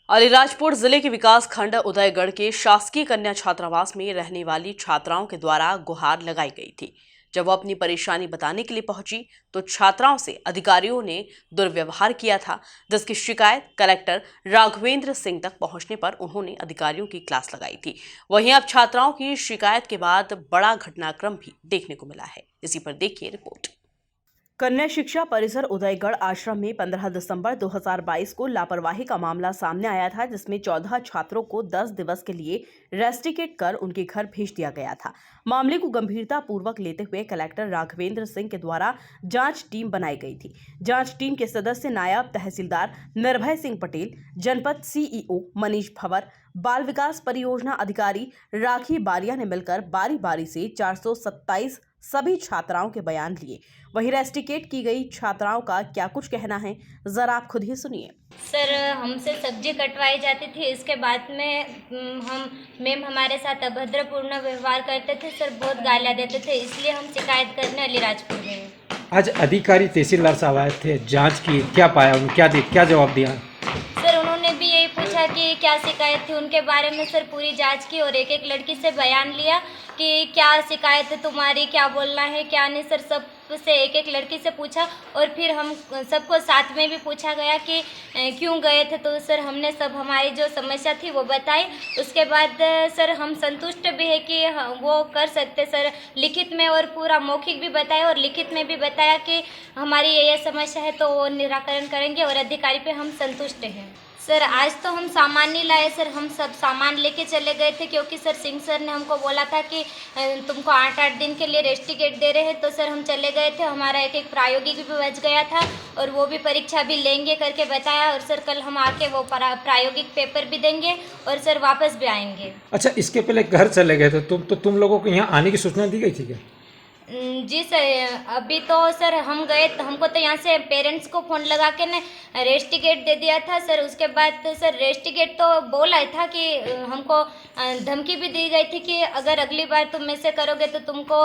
अलीराजपुर जिले के विकास खंड उदयगढ़ के शासकीय कन्या छात्रावास में रहने वाली छात्राओं के द्वारा गुहार लगाई गई थी। जब वो अपनी परेशानी बताने के लिए पहुंची तो छात्राओं से अधिकारियों ने दुर्व्यवहार किया था, जिसकी शिकायत कलेक्टर राघवेंद्र सिंह तक पहुंचने पर उन्होंने अधिकारियों की क्लास लगाई थी। वहीं अब छात्राओं की शिकायत के बाद बड़ा घटनाक्रम भी देखने को मिला है। इसी पर देखिए रिपोर्ट। कन्या शिक्षा परिसर उदयगढ़ आश्रम में 15 दिसंबर 2022 को लापरवाही का मामला सामने आया था, जिसमें 14 छात्रों को 10 दिवस के लिए रेस्टिकेट कर उनके घर भेज दिया गया था। मामले को गंभीरता पूर्वक लेते हुए कलेक्टर राघवेंद्र सिंह के द्वारा जांच टीम बनाई गई थी। जांच टीम के सदस्य नायब तहसीलदार निर्भय सिंह पटेल, जनपद सीईओ मनीष भंवर, बाल विकास परियोजना अधिकारी राखी बारिया ने मिलकर बारी बारी से 427 सभी छात्राओं के बयान लिए। वहीं रेस्टिकेट की गई छात्राओं का क्या कुछ कहना है, जरा आप खुद ही सुनिए। सर, हमसे सब्जी कटवाई जाती थी। इसके बाद में मैम हमारे साथ अभद्रपूर्ण व्यवहार करते थे। सर, बहुत गालियाँ देते थे, इसलिए हम शिकायत करने अलीराजपुर गए। आज अधिकारी तहसीलदार साहब आए थे, जांच की, क्या पाया, उन्होंने क्या जवाब दिया? सर, उन्होंने भी यही पूछा कि क्या शिकायत थी उनके बारे में। सर, पूरी जांच की और एक एक लड़की से बयान लिया कि क्या शिकायत है तुम्हारी, क्या बोलना है, क्या नहीं। सर, सब से एक एक लड़की से पूछा और फिर हम सबको साथ में भी पूछा गया कि क्यों गए थे। तो सर, हमने सब हमारी जो समस्या थी वो बताई। उसके बाद सर, हम संतुष्ट भी है कि वो कर सकते। सर, लिखित में और पूरा मौखिक भी बताया और लिखित में भी बताया कि हमारी ये समस्या है तो वो निराकरण करेंगे और अधिकारी पे हम संतुष्ट हैं। सर, आज तो हम सामान नहीं लाए। सर, हम सब सामान लेके चले गए थे क्योंकि सर सिंह सर ने हमको बोला था कि तुमको 8-8 दिन के लिए रेस्टिकेट दे रहे हैं। तो सर, हम चले गए थे। हमारा एक एक प्रायोगिक भी बच गया था और वो भी परीक्षा भी लेंगे करके बताया। और सर, कल हम आके वो प्रायोगिक पेपर भी देंगे और सर वापस भी आएंगे। अच्छा, इसके पहले घर चले गए थे तुम लोगों को यहाँ आने की सूचना दी गई थी क्या? जी सर, अभी तो सर हम गए तो हमको तो यहाँ से पेरेंट्स को फ़ोन लगा के ने रेस्टिकेट दे दिया था। सर, उसके बाद तो सर रेस्टिकेट तो बोला था कि हमको धमकी भी दी गई थी कि अगर अगली बार तुम ऐसे करोगे तो तुमको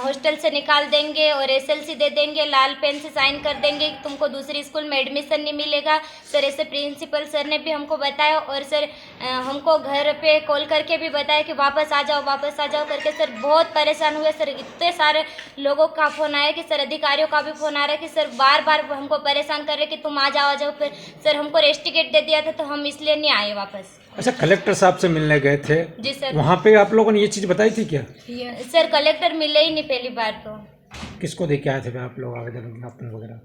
हॉस्टल से निकाल देंगे और एसएलसी दे देंगे, लाल पेन से साइन कर देंगे, तुमको दूसरी स्कूल में एडमिशन नहीं मिलेगा। सर, ऐसे प्रिंसिपल सर ने भी हमको बताया और सर हमको घर पे कॉल करके भी बताया कि वापस आ जाओ करके। सर, बहुत परेशान हुए। सर, इतने सारे लोगों का फ़ोन आया कि सर अधिकारियों का भी फ़ोन आ रहा है कि सर बार बार हमको परेशान कर रहे कि तुम आ जाओ। फिर सर हमको रेस्टिकेट दे दिया था तो हम इसलिए नहीं आए वापस। अच्छा, कलेक्टर साहब से मिलने गए थे? जी सर। वहाँ पे आप लोगों ने ये चीज़ बताई थी क्या? सर, कलेक्टर मिले ही नहीं पहली बार तो। किसको दे के आए थे आप लोग आवेदन ज्ञापन वगैरह?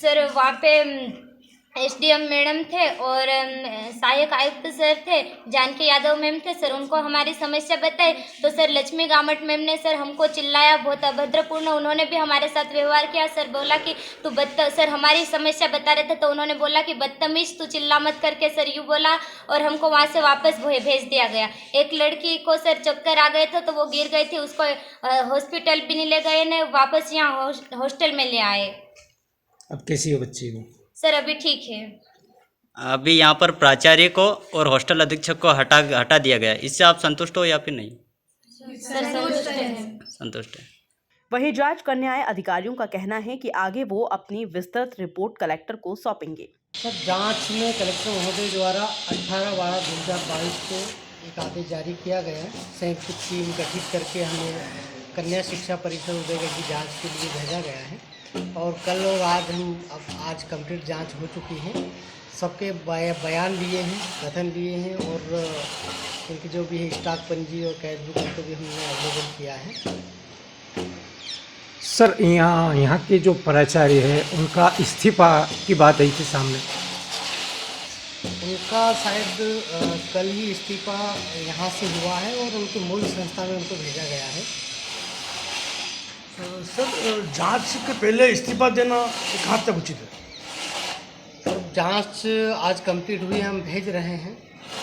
सर, वहाँ पे एसडीएम मैडम थे और सहायक आयुक्त सर थे, जानकी यादव मैम थे। सर, उनको हमारी समस्या बताई तो सर लक्ष्मी गामट मैम ने सर हमको चिल्लाया, बहुत अभद्रपूर्ण उन्होंने भी हमारे साथ व्यवहार किया। सर बोला कि तू सर हमारी समस्या बता रहे थे तो उन्होंने बोला कि बदतमीज, तू चिल्ला मत करके सर यूँ बोला और हमको वहाँ से वापस भेज दिया गया। एक लड़की को सर चक्कर आ गए थे तो वो गिर गई थी, उसको हॉस्पिटल भी नहीं ले गए ने, वापस यहाँ हॉस्टल में ले आए। अब कैसी हो बच्ची को? सर, अभी ठीक है। अभी यहाँ पर प्राचार्य को और हॉस्टल अधीक्षक को हटा दिया गया। इससे आप संतुष्ट हो या फिर नहीं? सर, संतुष्ट है। संतुष्ट है। वहीं जांच करने आए अधिकारियों का कहना है कि आगे वो अपनी विस्तृत रिपोर्ट कलेक्टर को सौंपेंगे। सर, जांच में कलेक्टर महोदय द्वारा 18/12/2022 को एक आदेश जारी किया गया है। संयुक्त टीम गठित करके हमें कन्या शिक्षा परिसर उदयगढ़ की जांच के लिए भेजा गया है और कल और आज कंप्लीट जांच हो चुकी है। सबके बयान लिए हैं, कथन लिए हैं और उनकी जो भी है स्टॉक पंजी और कैश बुक को भी हमने अवलोकन किया है। सर, यहाँ के जो प्राचार्य है उनका इस्तीफा की बात आई थी सामने? उनका शायद कल ही इस्तीफा यहाँ से हुआ है और उनकी मूल संस्था में उनको भेजा गया है। सर, जांच के पहले इस्तीफा देना कहाँ तक उचित है? सर, जांच आज कंप्लीट हुई है, हम भेज रहे हैं।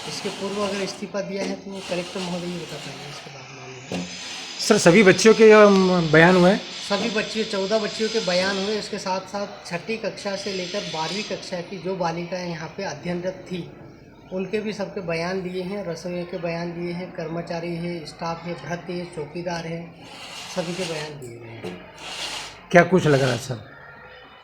इसके पूर्व अगर इस्तीफा दिया है तो कलेक्टर महोदय ही बता पाएंगे इसके बाद मामले। सर, सभी बच्चियों के बयान हुए? सभी बच्चियों 14 बच्चियों के बयान हुए। इसके साथ साथ 6ठी कक्षा से लेकर 12वीं कक्षा की जो बालिकाएँ यहाँ पे अध्ययनरत थी उनके भी सबके बयान लिए हैं, रसोइयों के बयान लिए हैं, कर्मचारी है, स्टाफ है, भृत्य है, चौकीदार है, सभी के बयान दिए गए हैं। क्या कुछ लग रहा है सर?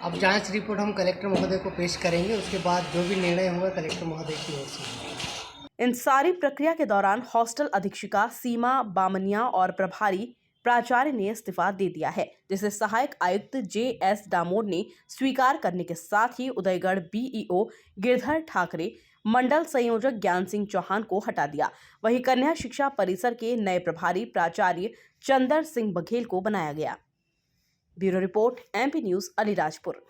अब जांच रिपोर्ट हम कलेक्टर महोदय को पेश करेंगे, उसके बाद जो भी निर्णय होगा कलेक्टर महोदय की ओर से। इन सारी प्रक्रिया के दौरान हॉस्टल अधीक्षिका सीमा बामनिया और प्रभारी प्राचार्य ने इस्तीफा दे दिया है, जिसे सहायक आयुक्त JS डामोर ने स्वीकार करने के साथ ही उदयगढ़ BEO गिरधर ठाकरे, मंडल संयोजक ज्ञान सिंह चौहान को हटा दिया। वहीं कन्या शिक्षा परिसर के नए प्रभारी प्राचार्य चंदर सिंह बघेल को बनाया गया। Bureau report MP news Alirajpur.